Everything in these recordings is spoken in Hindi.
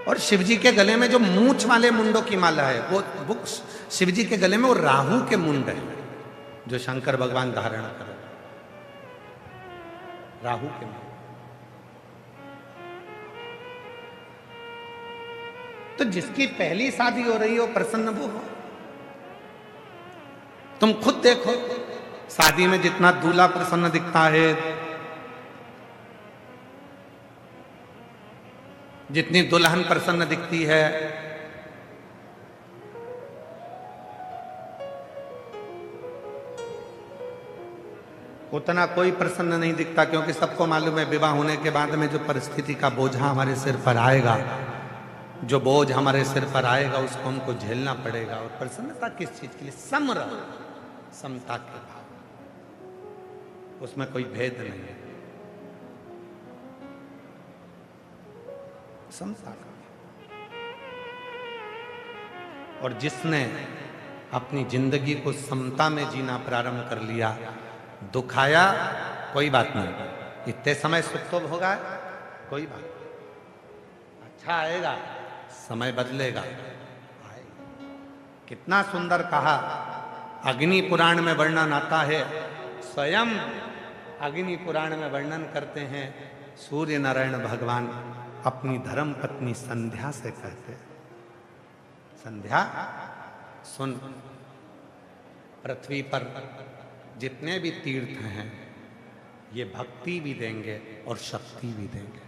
और शिव जी के गले में जो मूंछ वाले मुंडों की माला है वो शिव जी के गले में वो राहु के मुंड है जो शंकर भगवान धारण कर राहु के मुंड। तो जिसकी पहली शादी हो रही हो प्रसन्न वो हो। तुम खुद देखो शादी में जितना दूल्हा प्रसन्न दिखता है, जितनी दुल्हन प्रसन्न दिखती है, उतना कोई प्रसन्न नहीं दिखता, क्योंकि सबको मालूम है विवाह होने के बाद में जो परिस्थिति का बोझा हमारे सिर पर आएगा, जो बोझ हमारे सिर पर आएगा उसको हमको झेलना पड़ेगा। और प्रसन्नता किस चीज के लिए? समर, समता के भाव, उसमें कोई भेद नहीं है, समता का। और जिसने अपनी जिंदगी को समता में जीना प्रारंभ कर लिया, दुख आया कोई बात नहीं, इतने समय सुख तो होगा, कोई बात नहीं, अच्छा आएगा, समय बदलेगा, आएगा। कितना सुंदर कहा, अग्नि पुराण में वर्णन आता है, स्वयं अग्नि पुराण में वर्णन करते हैं, सूर्य नारायण भगवान अपनी धर्म पत्नी संध्या से कहते हैं, संध्या सुन, पृथ्वी पर जितने भी तीर्थ हैं ये भक्ति भी देंगे और शक्ति भी देंगे।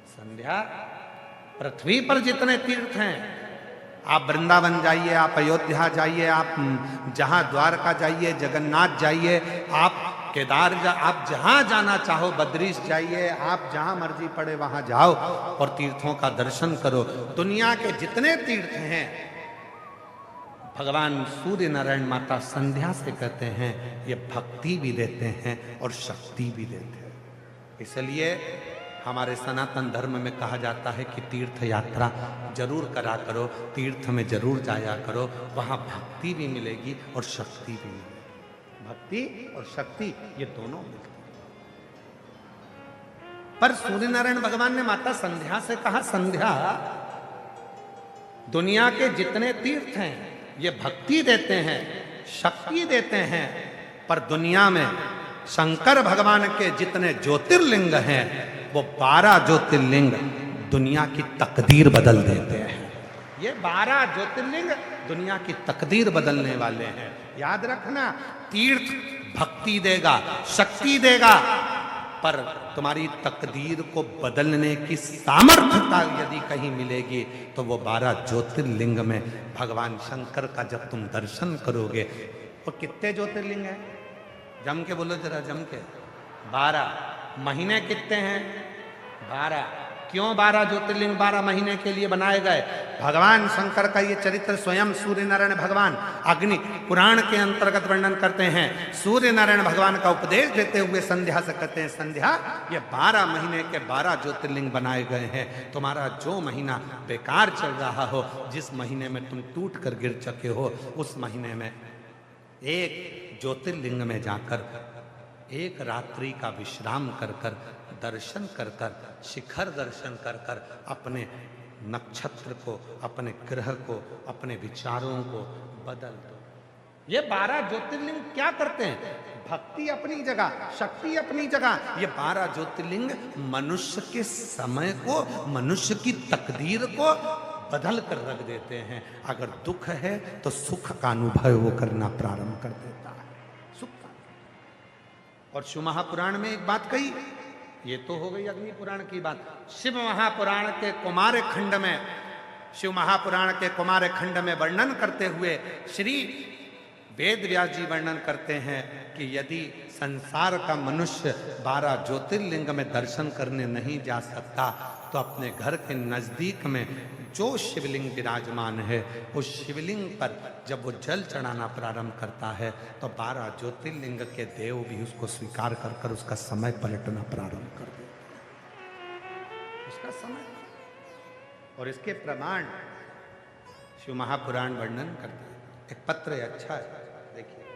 संध्या, पृथ्वी पर जितने तीर्थ हैं, आप वृंदावन जाइए, आप अयोध्या जाइए, आप जहां द्वारका जाइए, जगन्नाथ जाइए, आप केदार आप जहां जाना चाहो, बद्रीश जाइए, आप जहां मर्जी पड़े वहां जाओ और तीर्थों का दर्शन करो। दुनिया के जितने तीर्थ हैं भगवान सूर्य नारायण माता संध्या से कहते हैं ये भक्ति भी देते हैं और शक्ति भी देते हैं। इसलिए हमारे सनातन धर्म में कहा जाता है कि तीर्थ यात्रा जरूर करा करो, तीर्थ में जरूर जाया करो, वहां भक्ति भी मिलेगी और शक्ति भी मिलेगी। भक्ति और शक्ति ये दोनों मिलती है। पर सूर्य नारायण भगवान ने माता संध्या से कहा, संध्या दुनिया के जितने तीर्थ हैं ये भक्ति देते हैं, शक्ति देते हैं, पर दुनिया में शंकर भगवान के जितने ज्योतिर्लिंग हैं वो 12 ज्योतिर्लिंग दुनिया की तकदीर बदल देते हैं। ये 12 ज्योतिर्लिंग दुनिया की तकदीर बदलने वाले हैं। याद रखना, तीर्थ भक्ति देगा, शक्ति देगा, पर तुम्हारी तकदीर को बदलने की सामर्थ्यता यदि कहीं मिलेगी तो वो 12 ज्योतिर्लिंग में भगवान शंकर का जब तुम दर्शन करोगे। और कितने ज्योतिर्लिंग हैं? जम के बोलो जरा, जम के। 12। महीने कितने हैं? 12। क्यों 12 ज्योतिर्लिंग 12 महीने के लिए बनाए गए? भगवान शंकर का ये चरित्र स्वयं सूर्य नारायण भगवान अग्नि पुराण के अंतर्गत वर्णन करते हैं। सूर्य नारायण भगवान का उपदेश देते हुए संध्या से कहते हैं, संध्या ये 12 महीने के 12 ज्योतिर्लिंग बनाए गए हैं। तुम्हारा जो महीना बेकार चल रहा हो, जिस महीने में तुम टूट कर गिर चुके हो, उस महीने में एक ज्योतिर्लिंग में जाकर एक रात्रि का विश्राम कर कर, दर्शन कर कर, शिखर दर्शन कर कर अपने नक्षत्र को, अपने ग्रह को, अपने विचारों को बदल दो। ये 12 ज्योतिर्लिंग क्या करते हैं? भक्ति अपनी जगह, शक्ति अपनी जगह। ये 12 ज्योतिर्लिंग मनुष्य के समय को, मनुष्य की तकदीर को बदल कर रख देते हैं। अगर दुख है तो सुख का अनुभव वो करना प्रारंभ कर देता है, सुख का। और शिव महापुराण में एक बात कही, ये तो हो गई अग्नि पुराण की बात। शिव महापुराण के कुमार खंड में, शिव महापुराण के कुमार खंड में वर्णन करते हुए श्री वेद व्यास जी वर्णन करते हैं कि यदि संसार का मनुष्य 12 ज्योतिर्लिंग में दर्शन करने नहीं जा सकता तो अपने घर के नजदीक में जो शिवलिंग विराजमान है उस शिवलिंग पर जब वो जल चढ़ाना प्रारंभ करता है तो 12 ज्योतिर्लिंग के देव भी उसको स्वीकार कर कर उसका समय पलटना प्रारंभ कर देते हैं, उसका समय। और इसके प्रमाण शिव महापुराण वर्णन करते हैं। एक पत्र है, अच्छा है, देखिए।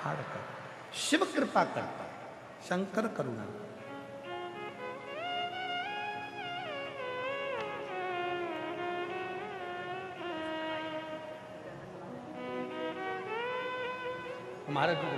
फाड़ कर। शिव कृपा करता, शंकर करुणा। हमारा जो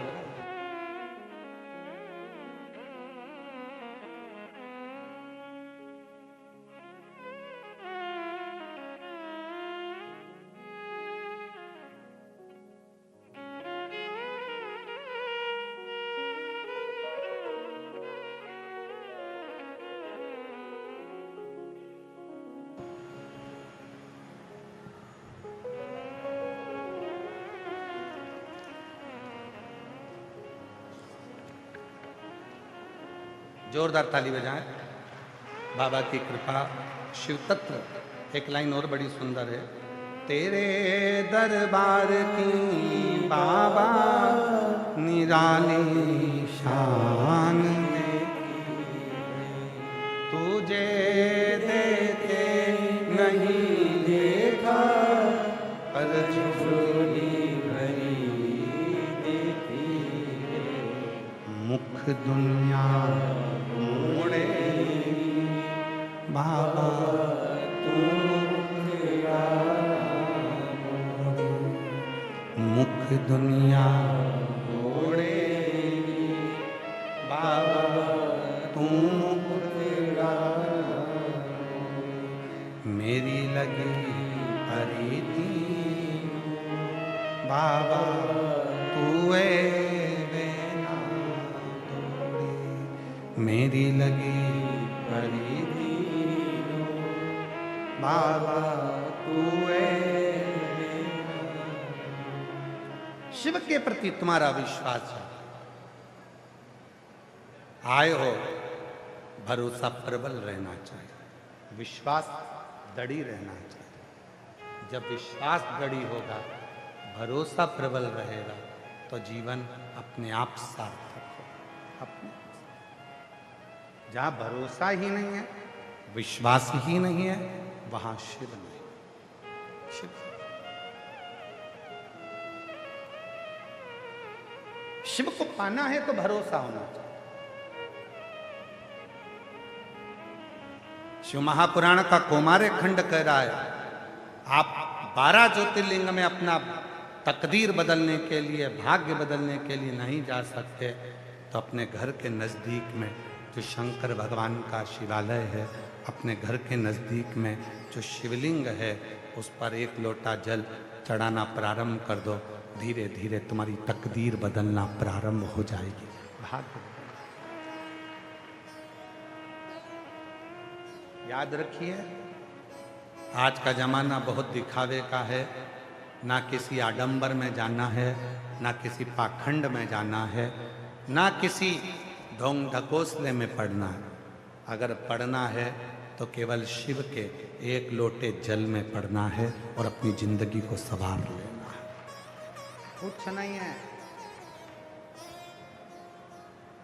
जोरदार ताली बजाएं। बाबा की कृपा, शिव तत्व। एक लाइन और बड़ी सुंदर है। तेरे दरबार की बाबा निराली शान, तुझे देखे नहीं देखा पर झोली भरी देखी, मुख दुनिया मोड़े बाबा तू, मुख दुनिया मोड़े बाबा तू, मेरी लगी हरी थी बाबा तू बेना तोड़ी, मेरी लगी हरी थी बाबा तू। शिव के प्रति तुम्हारा विश्वास है, आए हो, भरोसा प्रबल रहना चाहिए, विश्वास दृढ़ रहना चाहिए। जब विश्वास दृढ़ होगा, भरोसा प्रबल रहेगा, तो जीवन अपने आप सार्थक होगा। अपने जहां भरोसा ही नहीं है, विश्वास ही नहीं है, वहां शिव नहीं। शिव शिव को पाना है तो भरोसा होना चाहिए। शिव महापुराण का कौमार्य खंड कह रहा है, आप 12 ज्योतिर्लिंग में अपना तकदीर बदलने के लिए, भाग्य बदलने के लिए नहीं जा सकते, तो अपने घर के नज़दीक में जो शंकर भगवान का शिवालय है, अपने घर के नज़दीक में जो शिवलिंग है, उस पर एक लोटा जल चढ़ाना प्रारंभ कर दो। धीरे धीरे तुम्हारी तकदीर बदलना प्रारंभ हो जाएगी। भाग्य याद रखिए, आज का जमाना बहुत दिखावे का है। ना किसी आडंबर में जाना है, ना किसी पाखंड में जाना है, ना किसी ढोंग ढकोसले में पड़ना है। अगर पढ़ना है तो केवल शिव के एक लोटे जल में पढ़ना है और अपनी जिंदगी को संवार लेना है, कुछ नहीं है।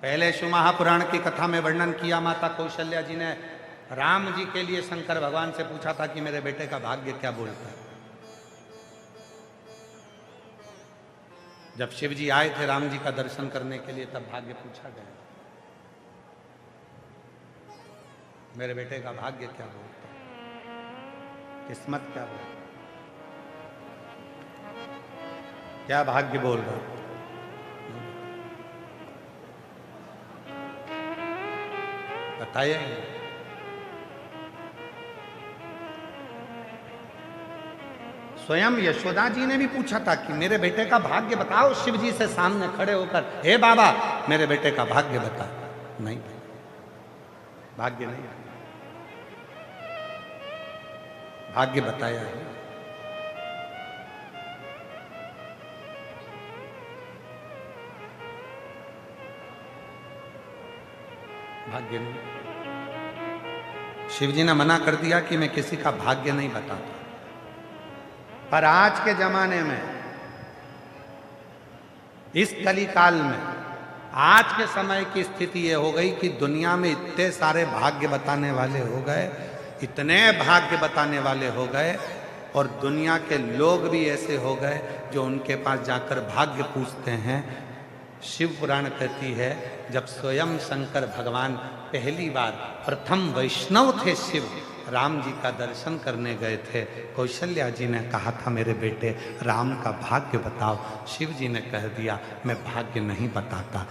पहले शिव महापुराण की कथा में वर्णन किया, माता कौशल्या जी ने राम जी के लिए शंकर भगवान से पूछा था कि मेरे बेटे का भाग्य क्या बोलता है। जब शिव जी आए थे राम जी का दर्शन करने के लिए, तब भाग्य पूछा गया, मेरे बेटे का भाग्य क्या बोलता है, किस्मत क्या बोलता, क्या भाग्य बोल रहा है। बताइए। स्वयं यशोदा जी ने भी पूछा था कि मेरे बेटे का भाग्य बताओ, शिव जी से सामने खड़े होकर, हे बाबा मेरे बेटे का भाग्य बता। नहीं, भाग्य नहीं, भाग्य बताया है। भाग्य नहीं। शिव जी ने मना कर दिया कि मैं किसी का भाग्य नहीं बताता। पर आज के जमाने में, इस कली काल में, आज के समय की स्थिति ये हो गई कि दुनिया में इतने सारे भाग्य बताने वाले हो गए, इतने भाग्य बताने वाले हो गए, और दुनिया के लोग भी ऐसे हो गए जो उनके पास जाकर भाग्य पूछते हैं शिव पुराण कहती है जब स्वयं शंकर भगवान पहली बार प्रथम वैष्णव थे शिव, राम जी का दर्शन करने गए थे। कौशल्या जी ने कहा था मेरे बेटे राम का भाग्य बताओ। शिव जी ने कह दिया मैं भाग्य नहीं बताता।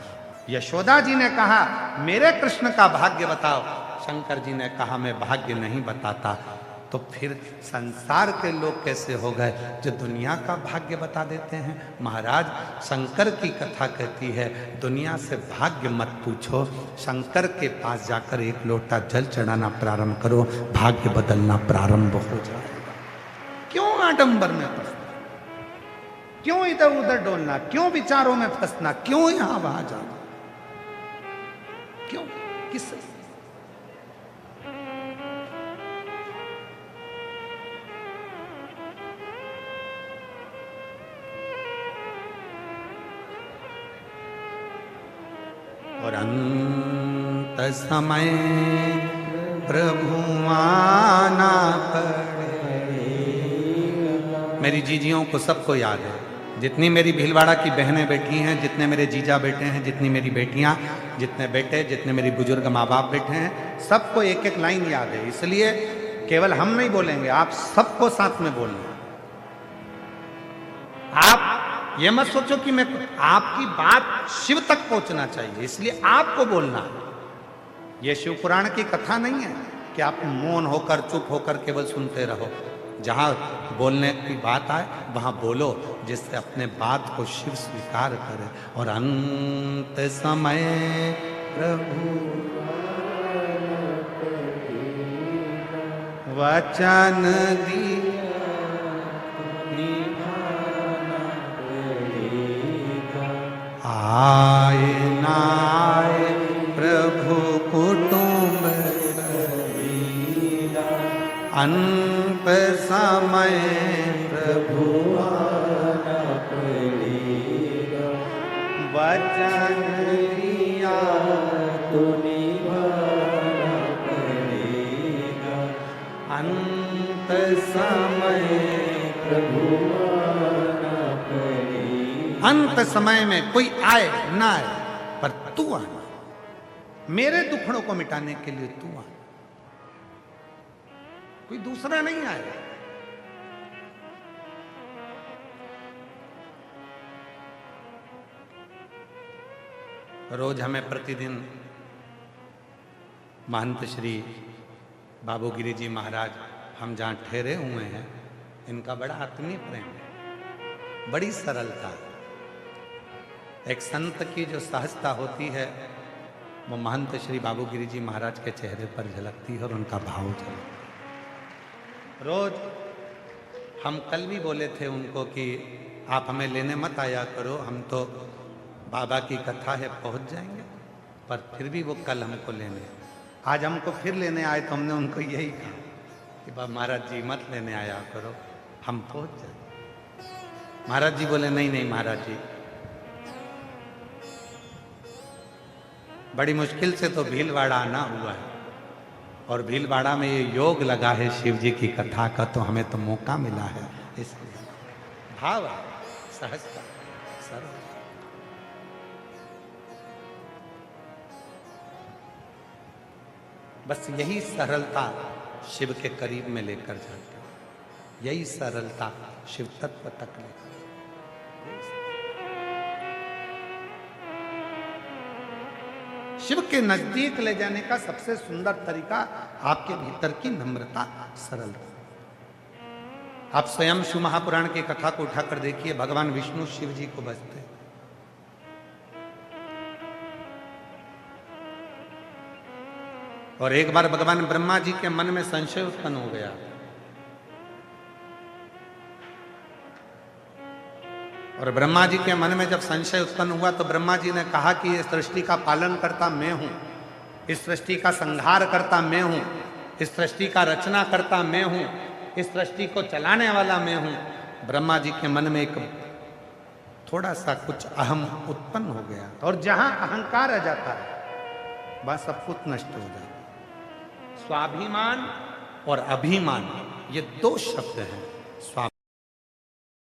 यशोदा जी ने कहा मेरे कृष्ण का भाग्य बताओ। शंकर जी ने कहा मैं भाग्य नहीं बताता। तो फिर संसार के लोग कैसे हो गए जो दुनिया का भाग्य बता देते हैं। महाराज शंकर की कथा कहती है दुनिया से भाग्य मत पूछो, शंकर के पास जाकर एक लोटा जल चढ़ाना प्रारंभ करो, भाग्य बदलना प्रारंभ हो जाएगा। क्यों आडंबर में फंसना, क्यों इधर उधर डोलना, क्यों विचारों में फंसना, क्यों यहां वहां जाना, क्यों किस और अंत समय प्रभु आना पड़े। मेरी जीजियों को सबको याद है, जितनी मेरी भीलवाड़ा की बहनें बैठी हैं, जितने मेरे जीजा बेटे हैं, जितनी मेरी बेटियां, जितने बेटे, जितने मेरी बुजुर्ग माँ बाप बैठे हैं, सबको एक एक लाइन याद है। इसलिए केवल हम नहीं बोलेंगे, आप सबको साथ में बोलना। आप ये मत सोचो कि मैं, आपकी बात शिव तक पहुंचना चाहिए, इसलिए आपको बोलना। ये शिव पुराण की कथा नहीं है कि आप मौन होकर चुप होकर केवल सुनते रहो। जहां बोलने की बात आए वहां बोलो, जिससे अपने बात को शिव स्वीकार करे। और अंत समय प्रभु वचन दी आए नाए प्रभु कुटुंब अंत समय प्रभु आना पड़ेगा, वचन दिया तो निभाना पड़ेगा, अंत समय प्रभु आना पड़ेगा। अंत समय में कोई आए ना आए पर तू आना, मेरे दुखड़ों को मिटाने के लिए तू आना, कोई दूसरा नहीं आएगा। रोज हमें प्रतिदिन महंत श्री बाबूगिरी जी महाराज, हम जहां ठहरे हुए हैं, इनका बड़ा आत्मीय प्रेम है, बड़ी सरलता। एक संत की जो सहजता होती है वो महंत श्री बाबूगिरी जी महाराज के चेहरे पर झलकती है और उनका भाव झलकता है। रोज हम कल भी बोले थे उनको कि आप हमें लेने मत आया करो, हम तो बाबा की कथा है पहुंच जाएंगे, पर फिर भी वो कल हमको लेने, आज हमको फिर लेने आए तो हमने उनको यही कहा कि बाबा महाराज जी मत लेने आया करो, हम पहुंच जाए। महाराज जी बोले नहीं नहीं महाराज जी, बड़ी मुश्किल से तो भीलवाड़ा आना हुआ है और भीलवाड़ा में ये योग लगा है शिव जी की कथा का, तो हमें तो मौका मिला है। इसलिए भाव सहजता सरल, बस यही सरलता शिव के करीब में लेकर जाती है, यही सरलता शिव तत्व तक लेकर। शिव के नजदीक ले जाने का सबसे सुंदर तरीका आपके भीतर की नम्रता, सरलता। आप स्वयं शिव महापुराण की कथा को उठाकर देखिए, भगवान विष्णु शिव जी को बसते, और एक बार भगवान ब्रह्मा जी के मन में संशय उत्पन्न हो गया, और ब्रह्मा जी के मन में जब संशय उत्पन्न हुआ तो ब्रह्मा जी ने कहा कि इस सृष्टि का पालन करता मैं हूं, इस सृष्टि का संहार करता मैं हूं, इस सृष्टि का रचना करता मैं हूं, इस सृष्टि को चलाने वाला मैं हूं। ब्रह्मा जी के मन में एक थोड़ा सा कुछ अहम उत्पन्न हो गया, और जहां अहंकार आ जाता है वह सब कुछ नष्ट हो जाता है। स्वाभिमान और अभिमान ये दो शब्द हैं।